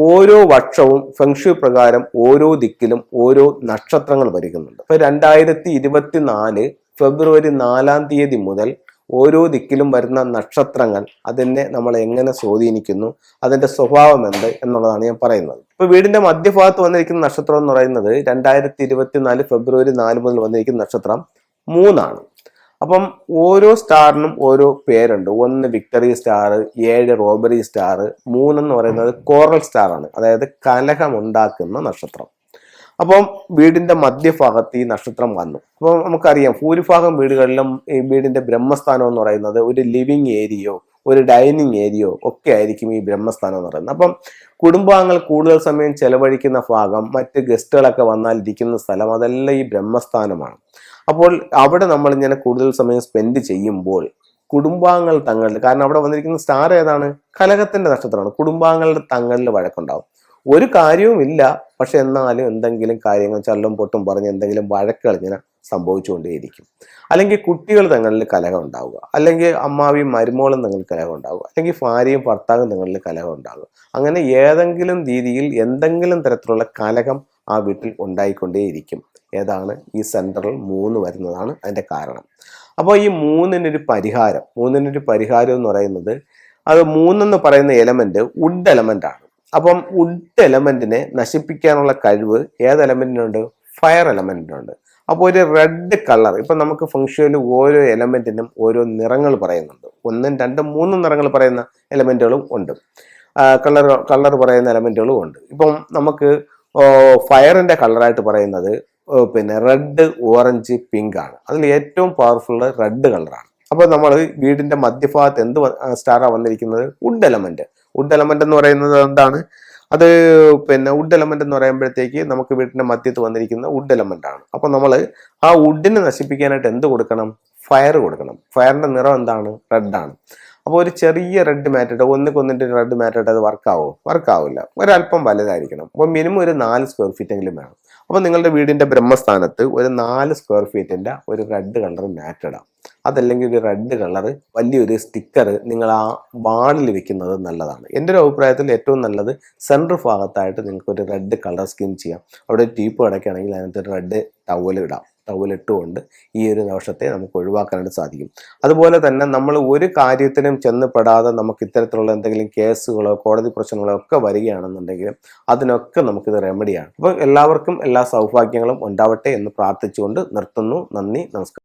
ഓരോ വർഷവും ഫെങ്ഷു പ്രകാരം ഓരോ ദിക്കിലും ഓരോ നക്ഷത്രങ്ങൾ ഭരിക്കുന്നുണ്ട്. ഇപ്പൊ 2024 ഫെബ്രുവരി 4 തീയതി മുതൽ ഓരോ ദിക്കിലും വരുന്ന നക്ഷത്രങ്ങൾ അതിനെ നമ്മൾ എങ്ങനെ സ്വാധീനിക്കുന്നു, അതിന്റെ സ്വഭാവം എന്ത് എന്നുള്ളതാണ് ഞാൻ പറയുന്നത്. ഇപ്പൊ വീടിന്റെ മധ്യഭാഗത്ത് വന്നിരിക്കുന്ന നക്ഷത്രം എന്ന് പറയുന്നത് 2024 ഫെബ്രുവരി 4 മുതൽ വന്നിരിക്കുന്ന നക്ഷത്രം 3 അപ്പം ഓരോ സ്റ്റാറിനും ഓരോ പേരുണ്ട്. 1 വിക്ടറി സ്റ്റാർ, 7 റോബറി സ്റ്റാർ, 3 എന്ന് പറയുന്നത് കോറൽ സ്റ്റാർ ആണ്, അതായത് കലഹമുണ്ടാക്കുന്ന നക്ഷത്രം. അപ്പം വീടിന്റെ മധ്യഭാഗത്ത് ഈ നക്ഷത്രം വന്നു. അപ്പോൾ നമുക്കറിയാം ഭൂരിഭാഗം വീടുകളിലും ഈ വീടിന്റെ ബ്രഹ്മസ്ഥാനം എന്ന് പറയുന്നത് ഒരു ലിവിങ് ഏരിയയോ ഒരു ഡൈനിങ് ഏരിയയോ ഒക്കെ ആയിരിക്കും ഈ ബ്രഹ്മസ്ഥാനം എന്ന് പറയുന്നത്. അപ്പം കുടുംബാംഗങ്ങൾ കൂടുതൽ സമയം ചെലവഴിക്കുന്ന ഭാഗം, മറ്റ് ഗസ്റ്റുകളൊക്കെ വന്നാൽ ഇരിക്കുന്ന സ്ഥലം, അതെല്ലാം ഈ ബ്രഹ്മസ്ഥാനമാണ്. അപ്പോൾ അവിടെ നമ്മൾ ഇങ്ങനെ കൂടുതൽ സമയം സ്പെൻഡ് ചെയ്യുമ്പോൾ കുടുംബാംഗങ്ങൾ തങ്ങളിൽ, കാരണം അവിടെ വന്നിരിക്കുന്ന സ്റ്റാർ ഏതാണ്, കലഹത്തിന്റെ നക്ഷത്രമാണ്, കുടുംബാംഗങ്ങളുടെ തങ്ങളിൽ വഴക്കുണ്ടാവും. ഒരു കാര്യവുമില്ല, പക്ഷെ എന്നാലും എന്തെങ്കിലും കാര്യങ്ങൾ ചള്ളും പൊട്ടും പറഞ്ഞ് എന്തെങ്കിലും വഴക്കുകൾ ഇങ്ങനെ സംഭവിച്ചുകൊണ്ടേയിരിക്കും. അല്ലെങ്കിൽ കുട്ടികൾ തങ്ങളിൽ കലഹം ഉണ്ടാവുക, അല്ലെങ്കിൽ അമ്മാവിയും മരുമോളും തങ്ങളിൽ കലഹം ഉണ്ടാവുക, അല്ലെങ്കിൽ ഭാര്യയും ഭർത്താവും തങ്ങളിൽ കലഹം ഉണ്ടാവുക. അങ്ങനെ ഏതെങ്കിലും രീതിയിൽ എന്തെങ്കിലും തരത്തിലുള്ള കലഹം ആ വീട്ടിൽ ഉണ്ടായിക്കൊണ്ടേയിരിക്കും. ഏതാണ് ഈ സെൻട്രൽ 3 വരുന്നതാണ് അതിന്റെ കാരണം. അപ്പോൾ ഈ മൂന്നിനൊരു പരിഹാരം എന്ന് പറയുന്നത്, അത് 3 എന്ന് പറയുന്ന എലമെന്റ് വുഡ് എലമെന്റ് ആണ്. അപ്പം വുഡ് എലമെന്റിനെ നശിപ്പിക്കാനുള്ള കഴിവ് ഏത് എലമെന്റിനുണ്ട്, ഫയർ എലമെന്റിനുണ്ട്. അപ്പോൾ ഒരു റെഡ് കളർ, ഇപ്പൊ നമുക്ക് ഫംഗ്ഷനിൽ ഓരോ എലമെന്റിനും ഓരോ നിറങ്ങൾ പറയുന്നുണ്ട്. 1, 2, 3 നിറങ്ങൾ പറയുന്ന എലമെന്റുകളും ഉണ്ട്, കളർ പറയുന്ന എലമെന്റുകളും ഉണ്ട്. ഇപ്പം നമുക്ക് ഫയറിന്റെ കളറായിട്ട് പറയുന്നത് പിന്നെ റെഡ്, ഓറഞ്ച്, പിങ്ക് ആണ്. അതിൽ ഏറ്റവും പവർഫുൾ റെഡ് കളറാണ്. അപ്പോൾ നമ്മൾ വീടിന്റെ മധ്യഭാഗത്ത് എന്ത് സ്റ്റാറാണ് വന്നിരിക്കുന്നത്, വുഡ് എലമെന്റ്. വുഡ് എലമെന്റ് എന്ന് പറയുന്നത് എന്താണ്, അത് പിന്നെ വുഡ് എലമെന്റ് എന്ന് പറയുമ്പോഴത്തേക്ക് നമുക്ക് വീടിന്റെ മധ്യത്ത് വന്നിരിക്കുന്ന വുഡ് എലമെന്റ് ആണ്. അപ്പൊ നമ്മൾ ആ വുഡിനെ നശിപ്പിക്കാനായിട്ട് എന്ത് കൊടുക്കണം, ഫയർ കൊടുക്കണം. ഫയറിന്റെ നിറം എന്താണ്, റെഡാണ്. അപ്പോൾ ഒരു ചെറിയ റെഡ് മാറ്റിട്ട് ഒന്നിട്ട് റെഡ് മാറ്റിട്ട് അത് വർക്കാവില്ല, ഒരല്പം വലുതായിരിക്കണം. അപ്പോൾ മിനിമം ഒരു 4 സ്ക്വയർ ഫീറ്റ് എങ്കിലും വേണം. അപ്പോൾ നിങ്ങളുടെ വീടിന്റെ ബ്രഹ്മസ്ഥാനത്ത് ഒരു 4 സ്ക്വയർ ഫീറ്റിന്റെ ഒരു റെഡ് കളർ മാറ്റ് ഇടാം. അതല്ലെങ്കിൽ ഒരു റെഡ് കളർ വലിയൊരു സ്റ്റിക്കർ നിങ്ങൾ ആ വാളിൽ വെക്കുന്നത് നല്ലതാണ്. എൻ്റെ ഒരു അഭിപ്രായത്തിൽ ഏറ്റവും നല്ലത് സെൻട്രൽ ഭാഗത്തായിട്ട് നിങ്ങൾക്ക് ഒരു റെഡ് കളർ സ്കീം ചെയ്യാം. അവിടെ ടീപ്പ് കിടക്കുകയാണെങ്കിൽ അതിനകത്ത് ഒരു റെഡ് ടവലിട്ടുകൊണ്ട് ഈ ഒരു ദോഷത്തെ നമുക്ക് ഒഴിവാക്കാനായിട്ട് സാധിക്കും. അതുപോലെ തന്നെ നമ്മൾ ഒരു കാര്യത്തിനും ചെന്നപ്പെടാതെ നമുക്ക് ഇത്തരത്തിലുള്ള എന്തെങ്കിലും കേസുകളോ കോടതി പ്രശ്നങ്ങളോ ഒക്കെ വരികയാണെന്നുണ്ടെങ്കിലും അതിനൊക്കെ നമുക്കിത് റെമഡിയാണ്. അപ്പോൾ എല്ലാവർക്കും എല്ലാ സൗഭാഗ്യങ്ങളും ഉണ്ടാവട്ടെ എന്ന് പ്രാർത്ഥിച്ചുകൊണ്ട് നിർത്തുന്നു. നന്ദി, നമസ്കാരം.